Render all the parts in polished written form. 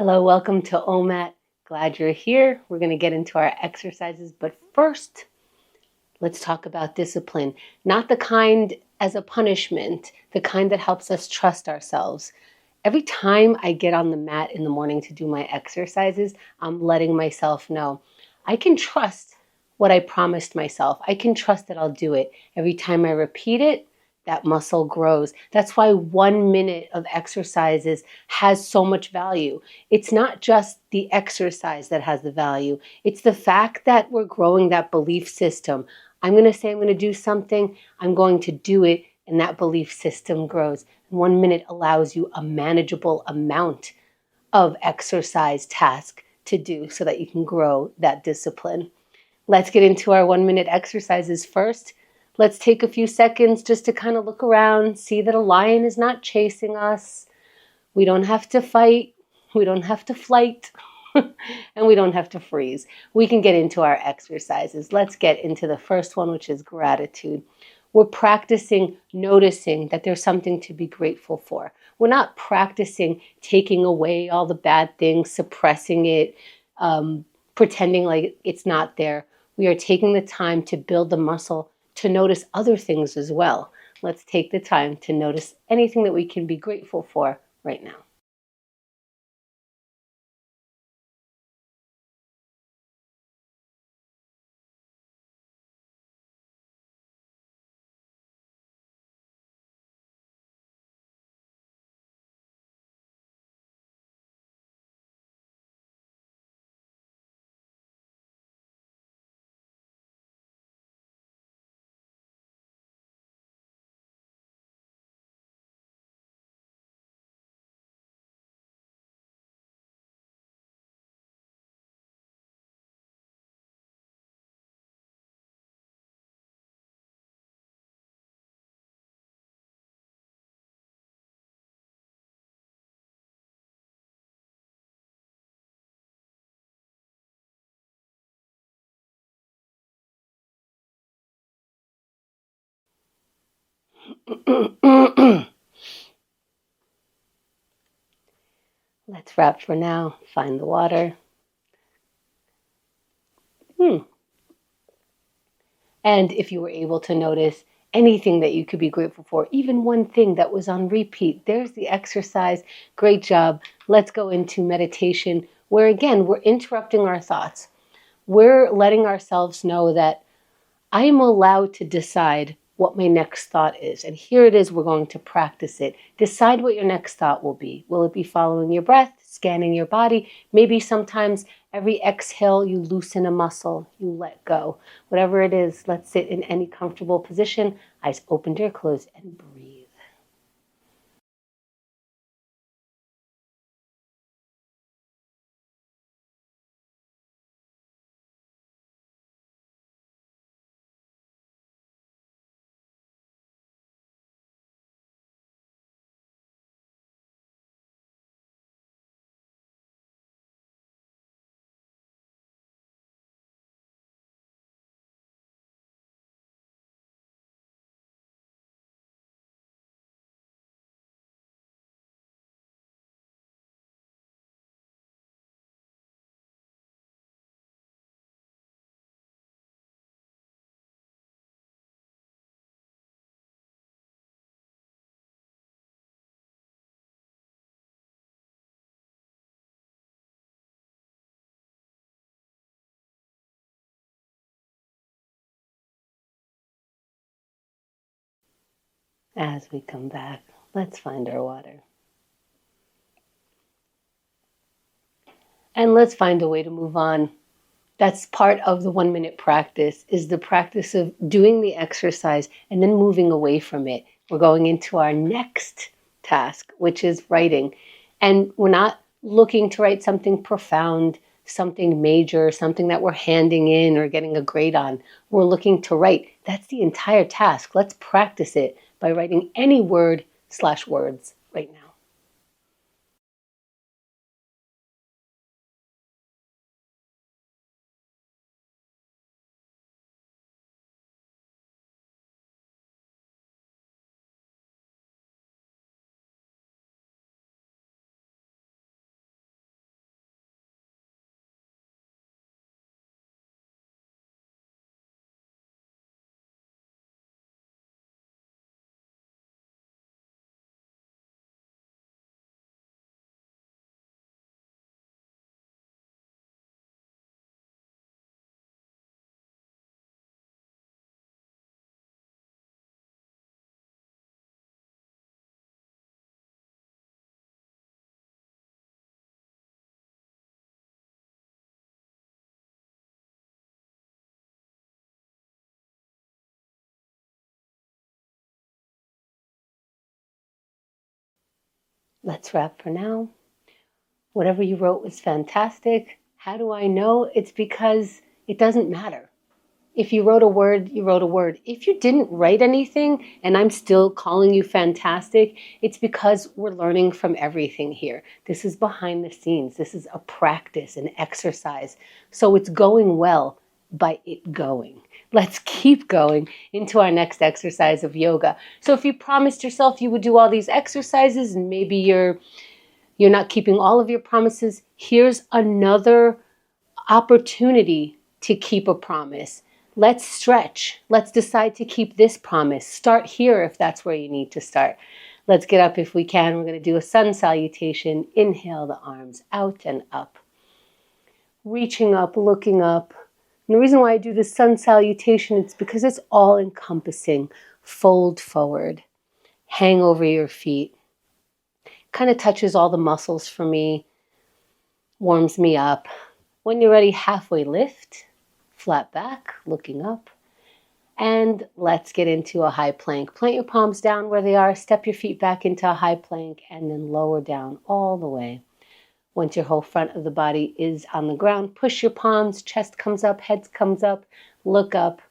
Hello, welcome to OMAT. Glad you're here. We're going to get into our exercises, but first, let's talk about discipline. Not the kind as a punishment, the kind that helps us trust ourselves. Every time I get on the mat in the morning to do my exercises, I'm letting myself know I can trust what I promised myself. I can trust that I'll do it. Every time I repeat it, that muscle grows. That's why 1 minute of exercises has so much value. It's not just the exercise that has the value. It's the fact that we're growing that belief system. I'm going to say I'm going to do something, I'm going to do it, and that belief system grows. 1 minute allows you a manageable amount of exercise task to do so that you can grow that discipline. Let's get into our 1 minute exercises first. Let's take a few seconds just to kind of look around, see that a lion is not chasing us. We don't have to fight. We don't have to flight. And we don't have to freeze. We can get into our exercises. Let's get into the first one, which is gratitude. We're practicing noticing that there's something to be grateful for. We're not practicing taking away all the bad things, suppressing it, pretending like it's not there. We are taking the time to build the muscle to notice other things as well. Let's take the time to notice anything that we can be grateful for right now. Let's wrap for now. Find the water. And if you were able to notice anything that you could be grateful for, even one thing that was on repeat, there's the exercise. Great job. Let's go into meditation, where again, we're interrupting our thoughts. We're letting ourselves know that I am allowed to decide what my next thought is. And here it is, we're going to practice it. Decide what your next thought will be. Will it be following your breath, scanning your body? Maybe sometimes every exhale, you loosen a muscle, you let go. Whatever it is, let's sit in any comfortable position, eyes open or closed, and breathe. As we come back, let's find our water. And let's find a way to move on. That's part of the 1 minute practice, is the practice of doing the exercise and then moving away from it. We're going into our next task, which is writing. And we're not looking to write something profound, something major, something that we're handing in or getting a grade on. We're looking to write. That's the entire task. Let's practice it by writing any word/words right now. Let's wrap for now. Whatever you wrote was fantastic. How do I know? It's because it doesn't matter. If you wrote a word, you wrote a word. If you didn't write anything and I'm still calling you fantastic, it's because we're learning from everything here. This is behind the scenes. This is a practice, an exercise. So it's going well by it going. Let's keep going into our next exercise of yoga. So if you promised yourself you would do all these exercises and maybe you're not keeping all of your promises, here's another opportunity to keep a promise. Let's stretch. Let's decide to keep this promise. Start here if that's where you need to start. Let's get up if we can. We're going to do a sun salutation. Inhale the arms out and up. Reaching up, looking up. And the reason why I do the sun salutation is because it's all encompassing. Fold forward. Hang over your feet. Kind of touches all the muscles for me. Warms me up. When you're ready, halfway lift, flat back, looking up. And let's get into a high plank. Plant your palms down where they are, step your feet back into a high plank, and then lower down all the way. Once your whole front of the body is on the ground, push your palms, chest comes up, head comes up, look up,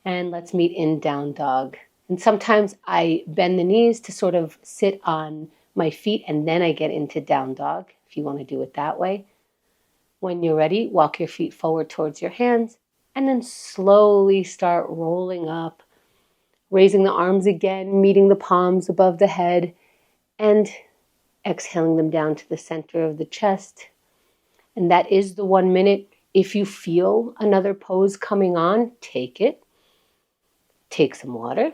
and let's meet in down dog. And sometimes I bend the knees to sort of sit on my feet, and then I get into down dog, if you want to do it that way. When you're ready, walk your feet forward towards your hands and then slowly start rolling up, raising the arms again, meeting the palms above the head, and exhaling them down to the center of the chest. And that is the 1 minute. If you feel another pose coming on, take it. Take some water.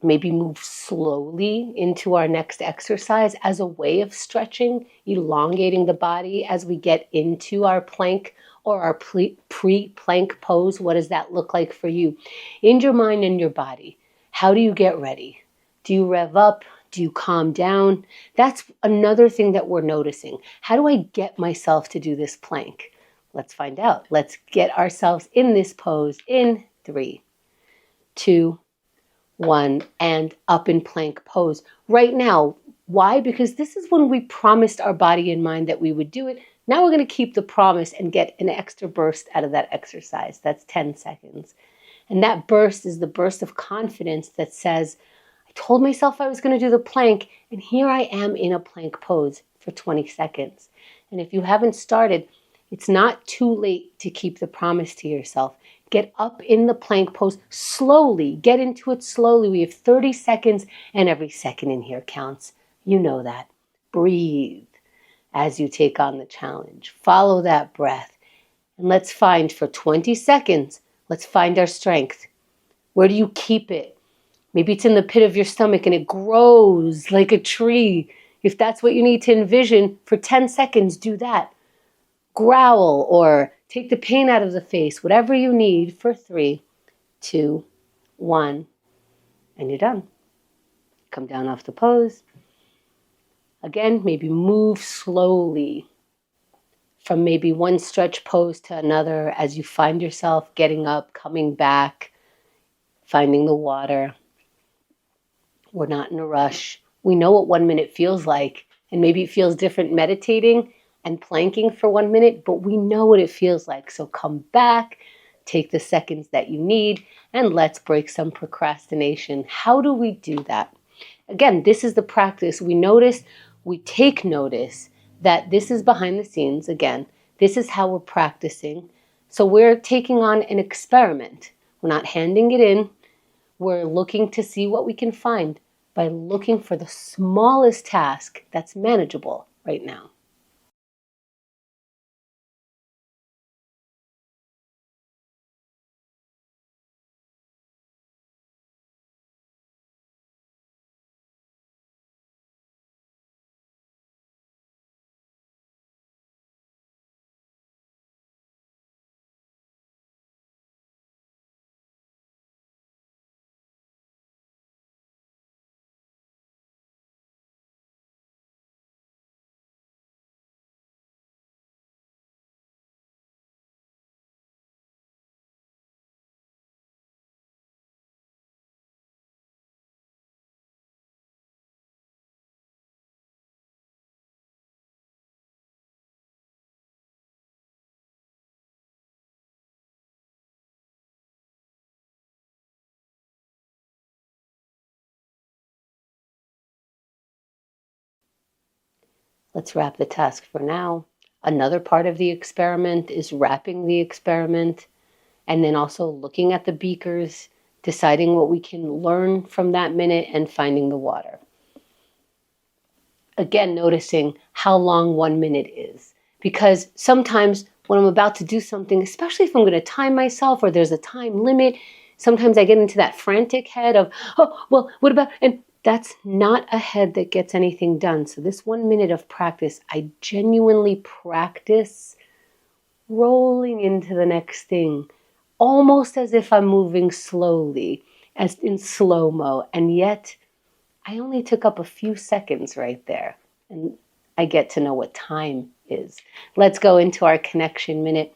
Maybe move slowly into our next exercise as a way of stretching, elongating the body as we get into our plank or our pre-plank pose. What does that look like for you? In your mind and your body, how do you get ready? Do you rev up? Do you calm down? That's another thing that we're noticing. How do I get myself to do this plank? Let's find out. Let's get ourselves in this pose in 3, 2, 1, and up in plank pose. Right now, why? Because this is when we promised our body and mind that we would do it. Now we're going to keep the promise and get an extra burst out of that exercise. That's 10 seconds. And that burst is the burst of confidence that says, I told myself I was going to do the plank, and here I am in a plank pose for 20 seconds. And if you haven't started, it's not too late to keep the promise to yourself. Get up in the plank pose slowly. Get into it slowly. We have 30 seconds, and every second in here counts. You know that. Breathe as you take on the challenge. Follow that breath. And let's find for 20 seconds, let's find our strength. Where do you keep it? Maybe it's in the pit of your stomach and it grows like a tree. If that's what you need to envision, for 10 seconds, do that. Growl or take the pain out of the face, whatever you need for 3, 2, 1, and you're done. Come down off the pose. Again, maybe move slowly from maybe one stretch pose to another as you find yourself getting up, coming back, finding the water. We're not in a rush. We know what 1 minute feels like, and maybe it feels different meditating and planking for 1 minute, but we know what it feels like. So come back, take the seconds that you need, and let's break some procrastination. How do we do that? Again, this is the practice. We take notice that this is behind the scenes. Again, this is how we're practicing. So we're taking on an experiment. We're not handing it in. We're looking to see what we can find by looking for the smallest task that's manageable right now. Let's wrap the task for now. Another part of the experiment is wrapping the experiment and then also looking at the beakers, deciding what we can learn from that minute and finding the water. Again, noticing how long 1 minute is. Because sometimes when I'm about to do something, especially if I'm going to time myself or there's a time limit, sometimes I get into that frantic head of, oh, well, what about, and that's not a head that gets anything done. So this 1 minute of practice, I genuinely practice rolling into the next thing, almost as if I'm moving slowly, as in slow-mo. And yet I only took up a few seconds right there. And I get to know what time is. Let's go into our connection minute.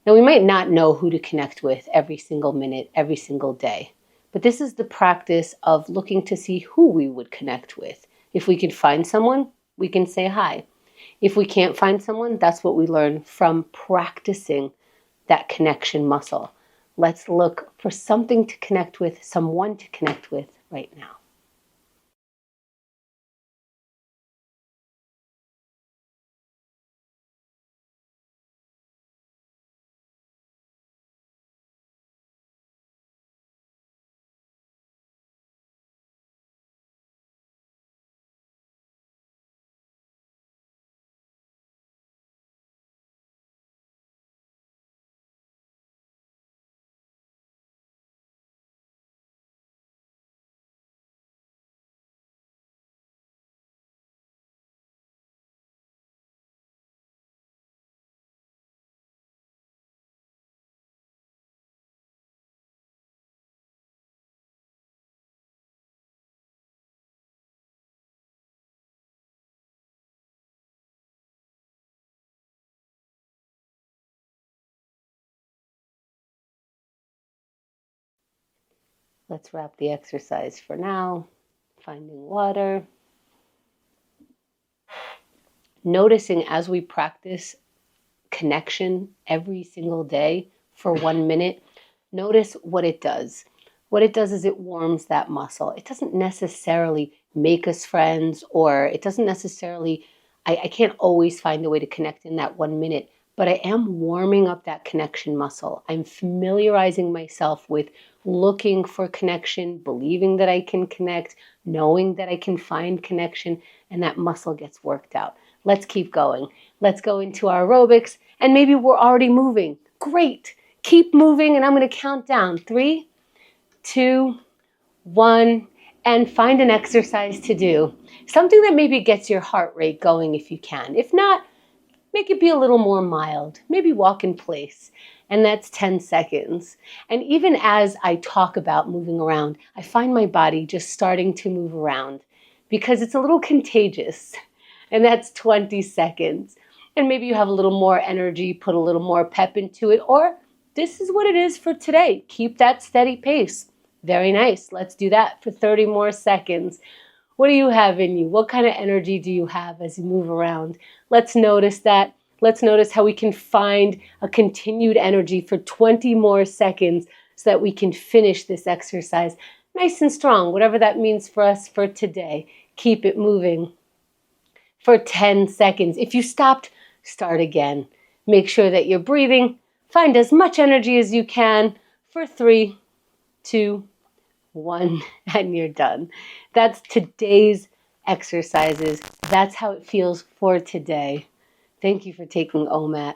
Now, we might not know who to connect with every single minute, every single day. But this is the practice of looking to see who we would connect with. If we can find someone, we can say hi. If we can't find someone, that's what we learn from practicing that connection muscle. Let's look for something to connect with, someone to connect with right now. Let's wrap the exercise for now. Finding water. Noticing as we practice connection every single day for 1 minute, notice what it does. What it does is it warms that muscle. It doesn't necessarily make us friends, or it doesn't necessarily, I can't always find a way to connect in that 1 minute, but I am warming up that connection muscle. I'm familiarizing myself with looking for connection, believing that I can connect, knowing that I can find connection, and that muscle gets worked out. Let's keep going. Let's go into our aerobics, and maybe we're already moving. Great. Keep moving, and I'm going to count down. 3, 2, 1, and find an exercise to do. Something that maybe gets your heart rate going if you can. If not, make it be a little more mild. Maybe walk in place. And that's 10 seconds. And even as I talk about moving around, I find my body just starting to move around because it's a little contagious. And that's 20 seconds. And maybe you have a little more energy, put a little more pep into it, or this is what it is for today. Keep that steady pace. Very nice. Let's do that for 30 more seconds. What do you have in you? What kind of energy do you have as you move around? Let's notice that. Let's notice how we can find a continued energy for 20 more seconds so that we can finish this exercise nice and strong, whatever that means for us for today. Keep it moving for 10 seconds. If you stopped, start again. Make sure that you're breathing. Find as much energy as you can for 3, 2, 1, and you're done. That's today's exercises. That's how it feels for today. Thank you for taking OMAT.